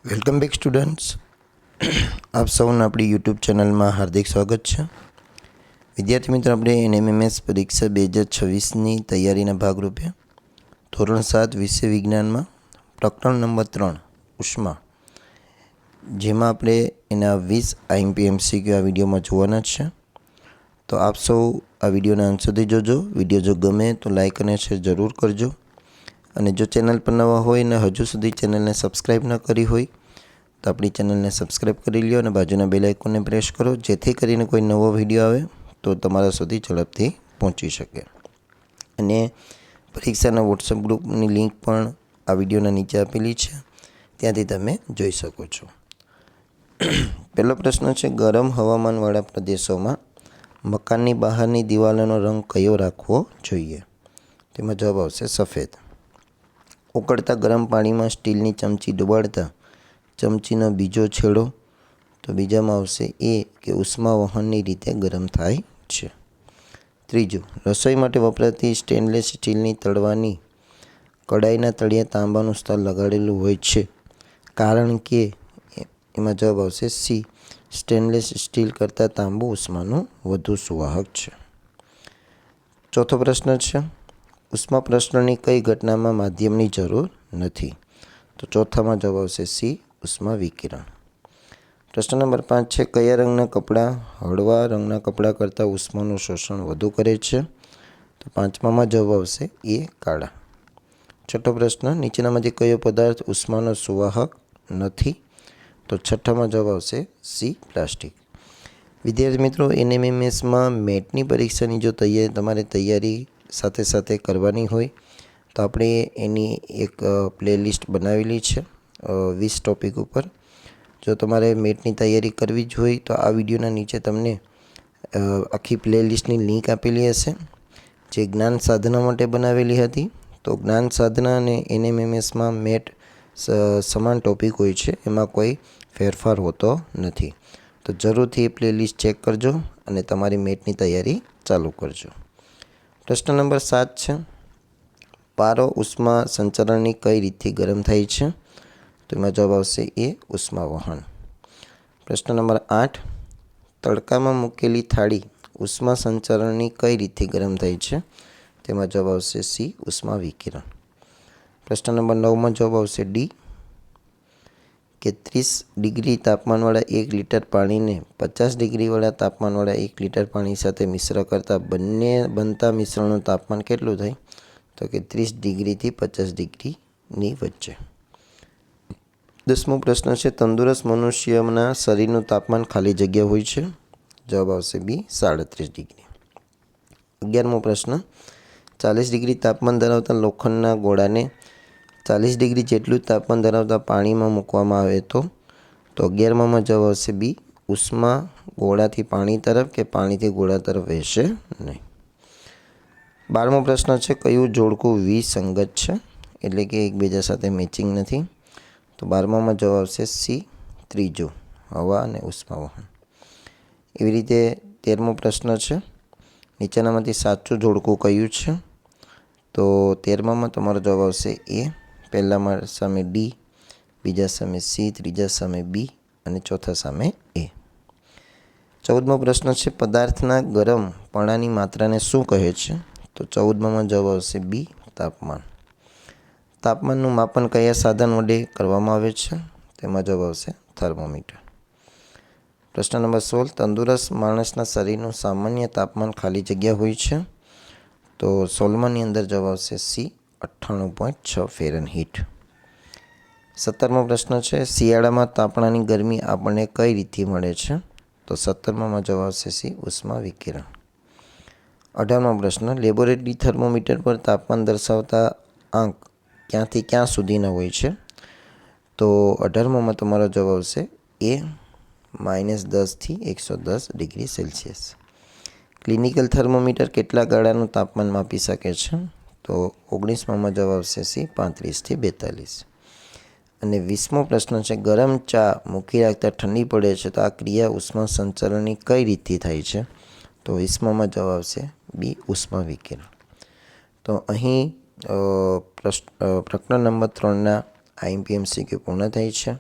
Welcome back students. આપ સૌનું આપણી યુટ્યુબ ચેનલમાં હાર્દિક સ્વાગત છે. વિદ્યાર્થી મિત્રો, આપણે એનએમએમએસ પરીક્ષા 2026ની તૈયારીના ભાગરૂપે ધોરણ 7 વિષય વિજ્ઞાનમાં પ્રકરણ નંબર 3 ઉષ્મા, જેમાં આપણે એના 20 IMP/MCQ આ વિડીયોમાં જોવાના જ છે. તો આપ સૌ આ વિડીયોના અંત સુધી જોજો. વિડીયો જો ગમે તો લાઈક અને શેર જરૂર કરજો. અને જો ચેનલ પર નવા હોય ને હજુ સુધી ચેનલને સબસ્ક્રાઈબ ન કરી હોય તો આપણી ચેનલને સબસ્ક્રાઈબ કરી લ્યો અને બાજુના બેલ આઇકોનને પ્રેસ કરો, જેથી કરીને કોઈ નવો વિડીયો આવે તો તમારા સુધી ઝડપથી પહોંચી શકે. અને પરીક્ષાના વોટ્સઅપ ગ્રુપની લિંક પણ આ વિડીયોના નીચે આપેલી છે, ત્યાંથી તમે જોઈ શકો છો. પહેલો પ્રશ્ન છે, ગરમ હવામાનવાળા પ્રદેશોમાં મકાનની બહારની દિવાલોનો રંગ કયો રાખવો જોઈએ? તેમાં જવાબ આવશે સફેદ. ઉકળતા ગરમ પાણીમાં સ્ટીલની ચમચી ડુબાડતા ચમચીનો બીજો છેડો, તો બીજામાં આવશે એ કે ઉષ્મા વહનની રીતે ગરમ થાય છે. ત્રીજું, રસોઈ માટે વપરાતી સ્ટેનલેસ સ્ટીલની તળવાની કડાઈના તળિયે તાંબાનું સ્તર લગાડેલું હોય છે, કારણ કે એમાં જવાબ આવશે સી, સ્ટેનલેસ સ્ટીલ કરતાં તાંબુ ઉષ્માનું વધુ સુવાહક છે. ચોથો પ્રશ્ન છે, ઉષ્મા પ્રસરણની કઈ ઘટનામાં માધ્યમની જરૂર નથી? તો ચોથામાં જવાબ આવશે સી, ઉષ્મા વિકિરણ. પ્રશ્ન નંબર 5 છે, કયા રંગના કપડાં હળવા રંગના કપડાં કરતાં ઉષ્માનું શોષણ વધુ કરે છે? તો પાંચમામાં જવાબ આવશે એ, કાળા. છઠ્ઠો પ્રશ્ન, નીચેનામાંથી કયો પદાર્થ ઉષ્માનો સુવાહક નથી? તો છઠ્ઠામાં જવાબ આવશે સી, પ્લાસ્ટિક. વિદ્યાર્થી મિત્રો, એનએમએમએસમાં મેટની પરીક્ષાની જો તમારે તૈયારી સાથે સાથે કરવાની હોય તો આપણે એની એક પ્લેલિસ્ટ બનાવેલી છે 20 ટોપિક ઉપર. જો તમારે મેટની તૈયારી કરવી જ હોય તો આ વિડીયોના નીચે તમને આખી પ્લેલિસ્ટની લિંક આપેલી હશે, જે જ્ઞાન સાધના માટે બનાવેલી હતી. તો જ્ઞાન સાધના અને એનએમએમએસમાં મેટ સમાન ટોપિક હોય છે, એમાં કોઈ ફેરફાર હોતો નથી. તો જરૂરથી એ પ્લેલિસ્ટ ચેક કરજો અને તમારી મેટની તૈયારી ચાલુ કરજો. પ્રશ્ન નંબર 7 છે, પારો ઉષ્મા સંચરણની કઈ રીતથી ગરમ થાય છે? તો એમાં જવાબ આવશે એ, ઉષ્મા વહન. પ્રશ્ન નંબર 8, તડકામાં મૂકેલી થાળી ઉષ્મા સંચરણની કઈ રીતથી ગરમ થાય છે? તેમાં જવાબ આવશે સી, ઉષ્મા વિકિરણ. પ્રશ્ન નંબર 9માં જવાબ આવશે ડી, કે 30 ડિગ્રી તાપમાનવાળા 1 લીટર પાણીને 50 ડિગ્રીવાળા તાપમાનવાળા 1 લીટર પાણી સાથે મિશ્ર કરતાં બનતા મિશ્રણનું તાપમાન કેટલું થાય? તો કે 30 ડિગ્રીથી 50 ડિગ્રીની વચ્ચે. 10મો પ્રશ્ન છે, તંદુરસ્ત મનુષ્યના શરીરનું તાપમાન ખાલી જગ્યા હોય છે? જવાબ આવશે બી, 37 ડિગ્રી. 11મો પ્રશ્ન, 40 ડિગ્રી તાપમાન ધરાવતા લોખંડના ગોળાને 40 ડિગ્રી જેટલું તાપમાન ધરાવતા પાણીમાં મૂકવામાં આવે તો 11મામાં જવાબ આવશે બી, ઉષ્મા ગોળાથી પાણી તરફ કે પાણીથી ગોળા તરફ વહેશે નહીં. 12મો પ્રશ્ન છે, કયું જોડકું વિસંગત છે, એટલે કે એકબીજા સાથે મેચિંગ નથી? તો 12મામાં જવાબ આવશે સી, ત્રીજો, હવા અને ઉષ્મા વહન. એવી રીતે 13મો પ્રશ્ન છે, નીચેનામાંથી સાચું જોડકું કયું છે? તો 13મામાં તમારો જવાબ આવશે એ, પહેલામાં સામે ડી, બીજા સામે સી, ત્રીજા સામે બી અને ચોથા સામે એ. 14મો પ્રશ્ન છે, પદાર્થના ગરમપણાની માત્રાને શું કહે છે? તો 14મામાં જવાબ આવશે બી, તાપમાન. તાપમાનનું માપન કયા સાધન વડે કરવામાં આવે છે? તેમાં જવાબ આવશે થર્મોમીટર. પ્રશ્ન નંબર 16, તંદુરસ્ત માણસના શરીરનું સામાન્ય તાપમાન ખાલી જગ્યા હોય છે? તો 16માની અંદર જવાબ આવશે સી, 98.6 ફેરનહીટ. 17મો પ્રશ્ન છે, શિયાળામાં તાપણાની ગરમી આપણને કઈ રીતથી મળે છે? તો 17મામાં જવાબ આવશે સી, ઉષ્મા વિકિરણ. 18મો પ્રશ્ન, લેબોરેટરી થર્મોમીટર પર તાપમાન દર્શાવતા આંક ક્યાંથી ક્યાં સુધીના હોય છે? તો 18મામાં તમારો જવાબ આવશે એ, -10 થી 110 ડિગ્રી સેલ્સિયસ. ક્લિનિકલ થર્મોમીટર કેટલા ગાળાનું તાપમાન માપી શકે છે? તો 19મામાં જવાબ આવશે સી, 35 થી 42. અને 20મો પ્રશ્ન છે, ગરમ ચા મૂકી રાખતા ઠંડી પડે છે તો આ ક્રિયા ઉષ્મા સંચરણની કઈ રીતથી થાય છે? તો 20મામાં જવાબ આવશે બી, ઉષ્મા વિકિરણ. તો અહીં પ્રકરણ નંબર 3ના IMP/MCQ પૂર્ણ થાય છે.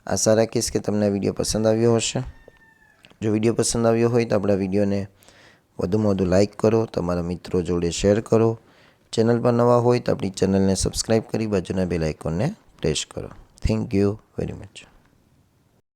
આશા રાખીશ કે તમને આ વિડીયો પસંદ આવ્યો હશે. જો વિડીયો પસંદ આવ્યો હોય તો આપણા વિડીયોને વધુમાં વધુ લાઇક કરો, તમારા મિત્રો જોડે શેર કરો. ચેનલ પર નવા હોય તો આપણી ચેનલને સબસ્ક્રાઈબ કરી બાજુના બેલ આઇકોનને પ્રેસ કરો. Thank you very much.